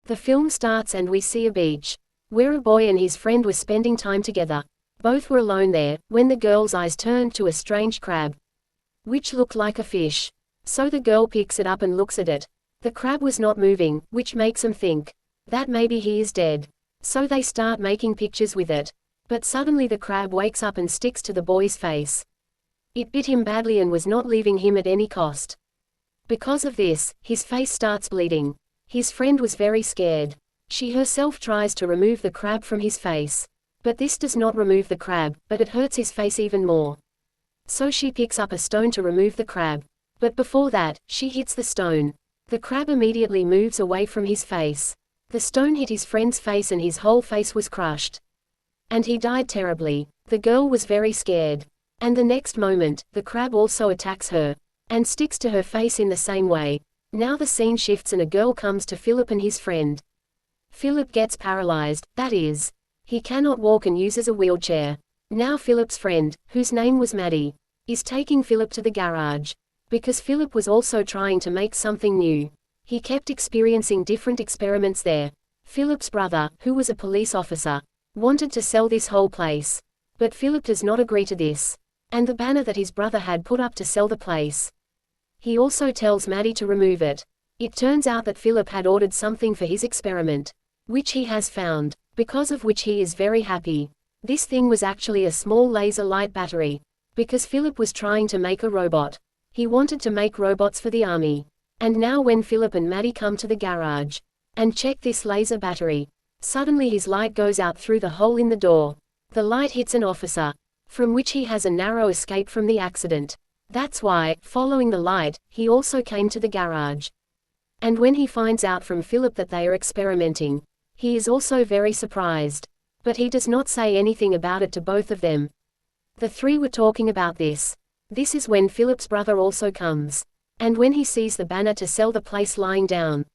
The film starts and we see a beach, where a boy and his friend were spending time together. Both were alone there, when the girl's eyes turned to a strange crab, which looked like a fish. So the girl picks it up and looks at it. The crab was not moving, which makes them think that maybe he is dead. So they start making pictures with it. But suddenly the crab wakes up and sticks to the boy's face. It bit him badly and was not leaving him at any cost. Because of this, his face starts bleeding. His friend was very scared. She herself tries to remove the crab from his face. But this does not remove the crab, but it hurts his face even more. So she picks up a stone to remove the crab. But before that, she hits the stone. The crab immediately moves away from his face. The stone hit his friend's face and his whole face was crushed. And he died terribly. The girl was very scared. And the next moment, the crab also attacks her, and sticks to her face in the same way. Now the scene shifts and a girl comes to Philip and his friend. Philip gets paralyzed, that is, he cannot walk and uses a wheelchair. Now Philip's friend, whose name was Maddie, is taking Philip to the garage. Because Philip was also trying to make something new. He kept experiencing different experiments there. Philip's brother, who was a police officer, wanted to sell this whole place. But Philip does not agree to this. And the banner that his brother had put up to sell the place, he also tells Maddie to remove it. It turns out that Philip had ordered something for his experiment, which he has found, because of which he is very happy. This thing was actually a small laser light battery. Because Philip was trying to make a robot. He wanted to make robots for the army. And now when Philip and Maddie come to the garage and check this laser battery, suddenly his light goes out through the hole in the door. The light hits an officer, from which he has a narrow escape from the accident. That's why, following the light, he also came to the garage. And when he finds out from Philip that they are experimenting, he is also very surprised. But he does not say anything about it to both of them. The three were talking about this. This is when Philip's brother also comes. And when he sees the banner to sell the place lying down,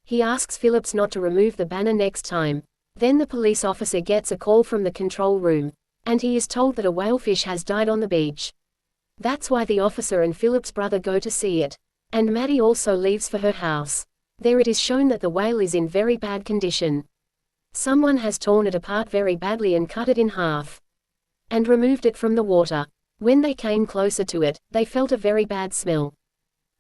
he asks Philip not to remove the banner next time. Then the police officer gets a call from the control room. And he is told that a whalefish has died on the beach. That's why the officer and Philip's brother go to see it. And Maddie also leaves for her house. There it is shown that the whale is in very bad condition. Someone has torn it apart very badly and cut it in half. And removed it from the water. When they came closer to it, they felt a very bad smell.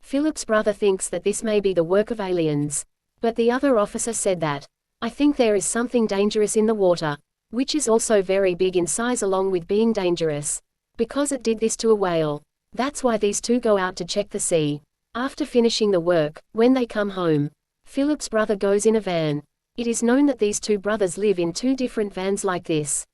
Philip's brother thinks that this may be the work of aliens. But the other officer said that, I think there is something dangerous in the water, which is also very big in size along with being dangerous. Because it did this to a whale. That's why these two go out to check the sea. After finishing the work, when they come home, Philip's brother goes in a van. It is known that these two brothers live in two different vans like this.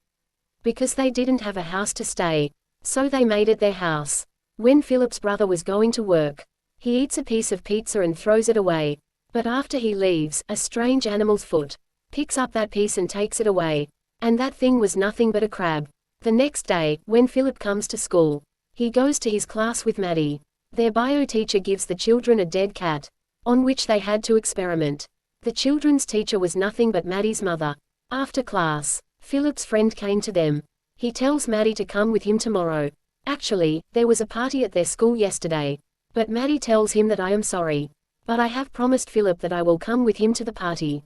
Because they didn't have a house to stay. So they made it their house. When Philip's brother was going to work, he eats a piece of pizza and throws it away. But after he leaves, a strange animal's foot picks up that piece and takes it away. And that thing was nothing but a crab. The next day, when Philip comes to school, he goes to his class with Maddie. Their bio teacher gives the children a dead cat, on which they had to experiment. The children's teacher was nothing but Maddie's mother. After class, Philip's friend came to them. He tells Maddie to come with him tomorrow. Actually, there was a party at their school yesterday. But Maddie tells him that I am sorry. But I have promised Philip that I will come with him to the party.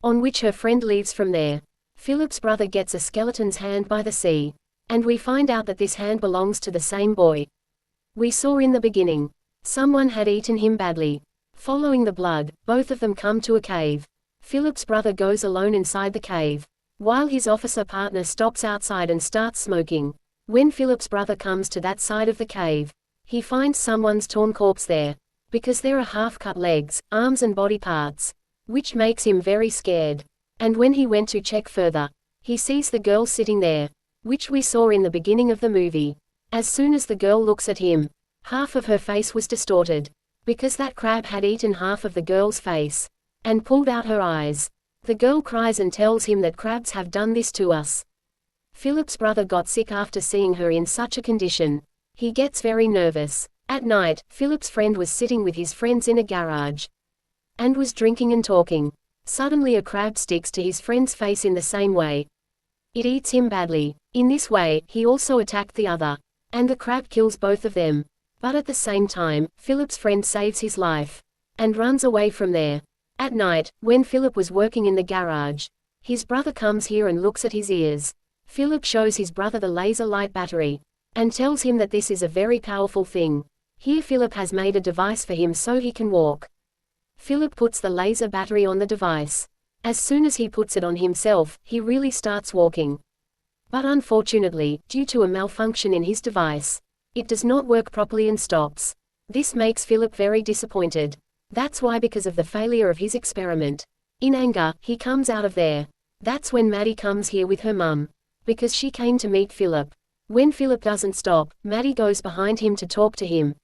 On which her friend leaves from there. Philip's brother gets a skeleton's hand by the sea. And we find out that this hand belongs to the same boy we saw in the beginning. Someone had eaten him badly. Following the blood, both of them come to a cave. Philip's brother goes alone inside the cave, while his officer partner stops outside and starts smoking. When Philip's brother comes to that side of the cave, he finds someone's torn corpse there. Because there are half-cut legs, arms and body parts, which makes him very scared. And when he went to check further, he sees the girl sitting there, which we saw in the beginning of the movie. As soon as the girl looks at him, half of her face was distorted. Because that crab had eaten half of the girl's face, and pulled out her eyes. The girl cries and tells him that crabs have done this to us. Philip's brother got sick after seeing her in such a condition. He gets very nervous. At night, Philip's friend was sitting with his friends in a garage, and was drinking and talking. Suddenly a crab sticks to his friend's face in the same way. It eats him badly. In this way, he also attacked the other. And the crab kills both of them. But at the same time, Philip's friend saves his life, and runs away from there. At night, when Philip was working in the garage, his brother comes here and looks at his ears. Philip shows his brother the laser light battery, and tells him that this is a very powerful thing. Here Philip has made a device for him so he can walk. Philip puts the laser battery on the device. As soon as he puts it on himself, he really starts walking. But unfortunately, due to a malfunction in his device, it does not work properly and stops. This makes Philip very disappointed. That's why, because of the failure of his experiment. In anger, he comes out of there. That's when Maddie comes here with her mum, because she came to meet Philip. When Philip doesn't stop, Maddie goes behind him to talk to him.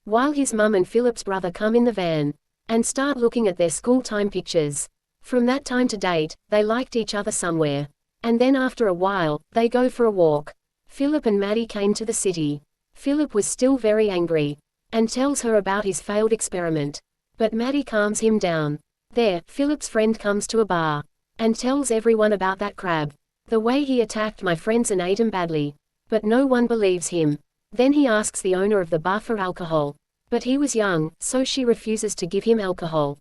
While his mum and Philip's brother come in the van, and start looking at their school time pictures. From that time to date, they liked each other somewhere. And then after a while, they go for a walk. Philip and Maddie came to the city. Philip was still very angry, and tells her about his failed experiment. But Maddie calms him down. There, Philip's friend comes to a bar, and tells everyone about that crab. The way he attacked my friends and ate them badly. But no one believes him. Then he asks the owner of the bar for alcohol. But he was young, so she refuses to give him alcohol.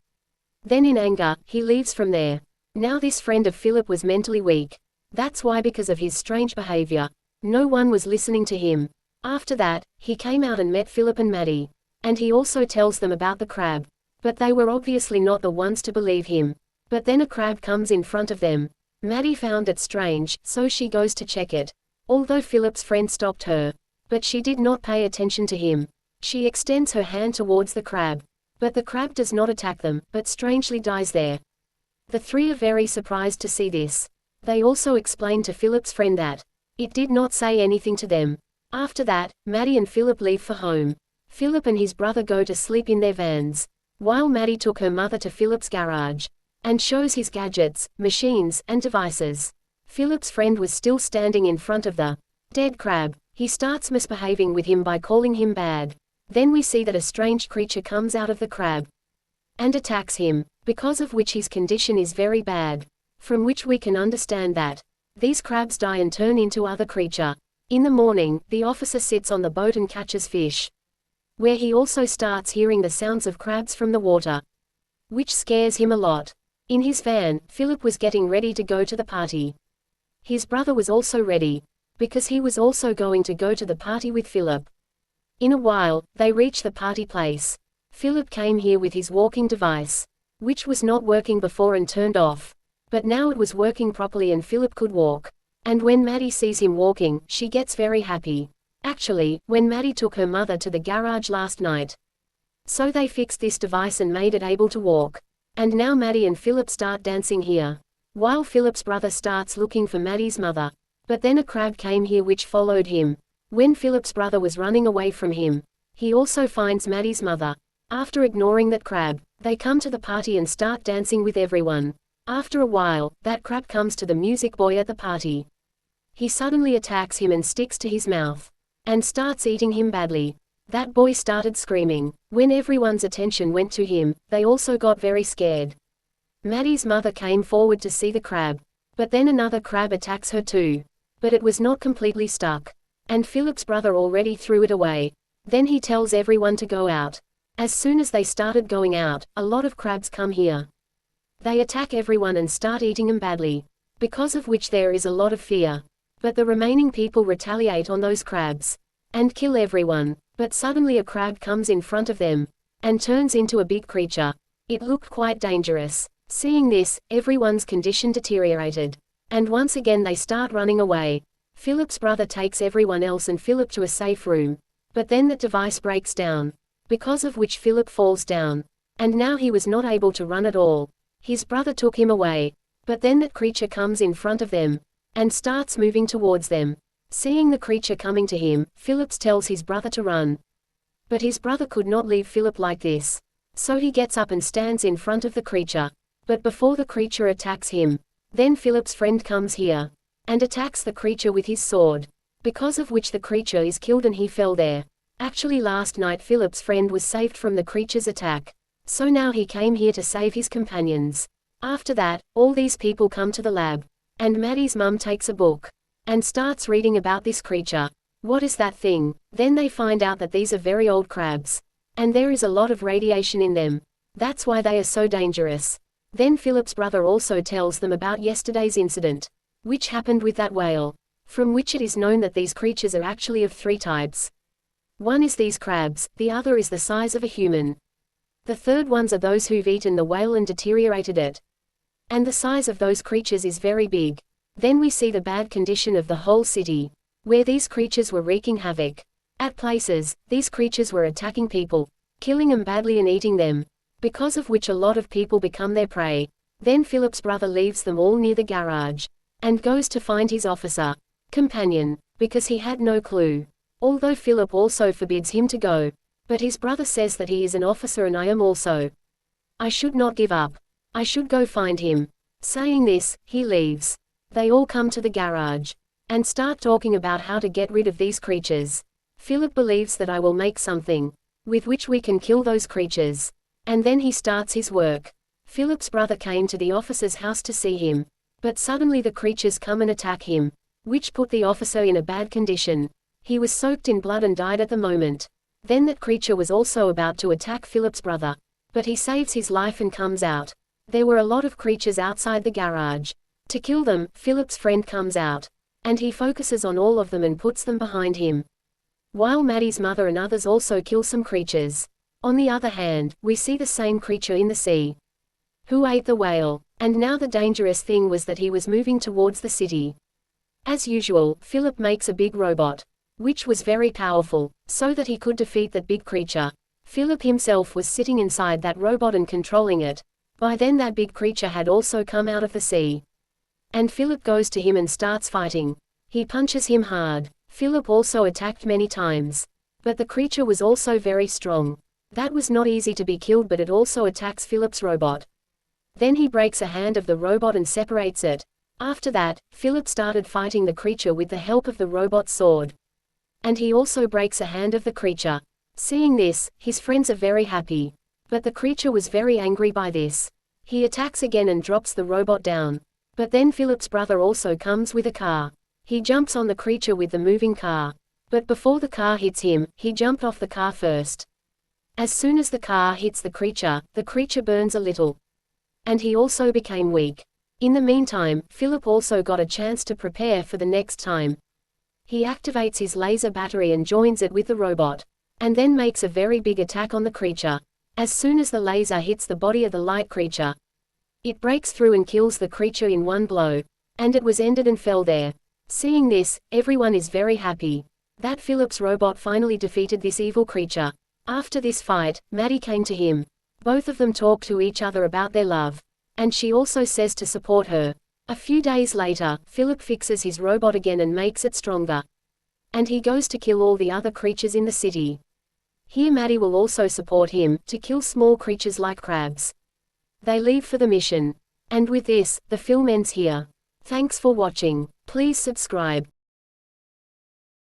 Then in anger, he leaves from there. Now this friend of Philip was mentally weak. That's why, because of his strange behavior, no one was listening to him. After that, he came out and met Philip and Maddie. And he also tells them about the crab. But they were obviously not the ones to believe him. But then a crab comes in front of them. Maddie found it strange, so she goes to check it. Although Philip's friend stopped her. But she did not pay attention to him. She extends her hand towards the crab. But the crab does not attack them, but strangely dies there. The three are very surprised to see this. They also explain to Philip's friend that it did not say anything to them. After that, Maddie and Philip leave for home. Philip and his brother go to sleep in their vans, while Maddie took her mother to Philip's garage, and shows his gadgets, machines, and devices. Philip's friend was still standing in front of the dead crab. He starts misbehaving with him by calling him bad. Then we see that a strange creature comes out of the crab and attacks him, because of which his condition is very bad. From which we can understand that these crabs die and turn into other creature. In the morning, the officer sits on the boat and catches fish, where he also starts hearing the sounds of crabs from the water, which scares him a lot. In his van, Philip was getting ready to go to the party. His brother was also ready, because he was also going to go to the party with Philip. In a while, they reach the party place. Philip came here with his walking device, which was not working before and turned off. But now it was working properly and Philip could walk. And when Maddie sees him walking, she gets very happy. Actually, when Maddie took her mother to the garage last night, so they fixed this device and made it able to walk. And now Maddie and Philip start dancing here, while Philip's brother starts looking for Maddie's mother. But then a crab came here which followed him. When Philip's brother was running away from him, he also finds Maddie's mother. After ignoring that crab, they come to the party and start dancing with everyone. After a while, that crab comes to the music boy at the party. He suddenly attacks him and sticks to his mouth, and starts eating him badly. That boy started screaming. When everyone's attention went to him, they also got very scared. Maddie's mother came forward to see the crab. But then another crab attacks her too. But it was not completely stuck. And Philip's brother already threw it away. Then he tells everyone to go out. As soon as they started going out, a lot of crabs come here. They attack everyone and start eating them badly, because of which there is a lot of fear. But the remaining people retaliate on those crabs, and kill everyone. But suddenly a crab comes in front of them, and turns into a big creature. It looked quite dangerous. Seeing this, everyone's condition deteriorated. And once again they start running away. Philip's brother takes everyone else and Philip to a safe room. But then that device breaks down, because of which Philip falls down. And now he was not able to run at all. His brother took him away. But then that creature comes in front of them, and starts moving towards them. Seeing the creature coming to him, Philip tells his brother to run. But his brother could not leave Philip like this. So he gets up and stands in front of the creature. But before the creature attacks him, then Philip's friend comes here, and attacks the creature with his sword, because of which the creature is killed and he fell there. Actually last night Philip's friend was saved from the creature's attack. So now he came here to save his companions. After that, all these people come to the lab. And Maddie's mum takes a book, and starts reading about this creature. What is that thing? Then they find out that these are very old crabs. And there is a lot of radiation in them. That's why they are so dangerous. Then Philip's brother also tells them about yesterday's incident, which happened with that whale, from which it is known that these creatures are actually of three types. One is these crabs, the other is the size of a human. The third ones are those who've eaten the whale and deteriorated it. And the size of those creatures is very big. Then we see the bad condition of the whole city, where these creatures were wreaking havoc. At places, these creatures were attacking people, killing them badly and eating them, because of which a lot of people become their prey. Then Philip's brother leaves them all near the garage, and goes to find his officer companion, because he had no clue. Although Philip also forbids him to go. But his brother says that he is an officer and I am also. I should not give up. I should go find him. Saying this, he leaves. They all come to the garage, and start talking about how to get rid of these creatures. Philip believes that I will make something, with which we can kill those creatures. And then he starts his work. Philip's brother came to the officer's house to see him. But suddenly the creatures come and attack him, which put the officer in a bad condition. He was soaked in blood and died at the moment. Then that creature was also about to attack Philip's brother. But he saves his life and comes out. There were a lot of creatures outside the garage. To kill them, Philip's friend comes out. And he focuses on all of them and puts them behind him. While Maddie's mother and others also kill some creatures. On the other hand, we see the same creature in the sea, who ate the whale. And now the dangerous thing was that he was moving towards the city. As usual, Philip makes a big robot, which was very powerful, so that he could defeat that big creature. Philip himself was sitting inside that robot and controlling it. By then that big creature had also come out of the sea. And Philip goes to him and starts fighting. He punches him hard. Philip also attacked many times. But the creature was also very strong. That was not easy to be killed, but it also attacks Philip's robot. Then he breaks a hand of the robot and separates it. After that, Philip started fighting the creature with the help of the robot's sword. And he also breaks a hand of the creature. Seeing this, his friends are very happy. But the creature was very angry by this. He attacks again and drops the robot down. But then Philip's brother also comes with a car. He jumps on the creature with the moving car. But before the car hits him, he jumped off the car first. As soon as the car hits the creature burns a little. And he also became weak. In the meantime, Philip also got a chance to prepare for the next time. He activates his laser battery and joins it with the robot. And then makes a very big attack on the creature. As soon as the laser hits the body of the light creature, it breaks through and kills the creature in one blow. And it was ended and fell there. Seeing this, everyone is very happy that Philip's robot finally defeated this evil creature. After this fight, Maddie came to him. Both of them talk to each other about their love. And she also says to support her. A few days later, Philip fixes his robot again and makes it stronger. And he goes to kill all the other creatures in the city. Here Maddie will also support him, to kill small creatures like crabs. They leave for the mission. And with this, the film ends here. Thanks for watching. Please subscribe.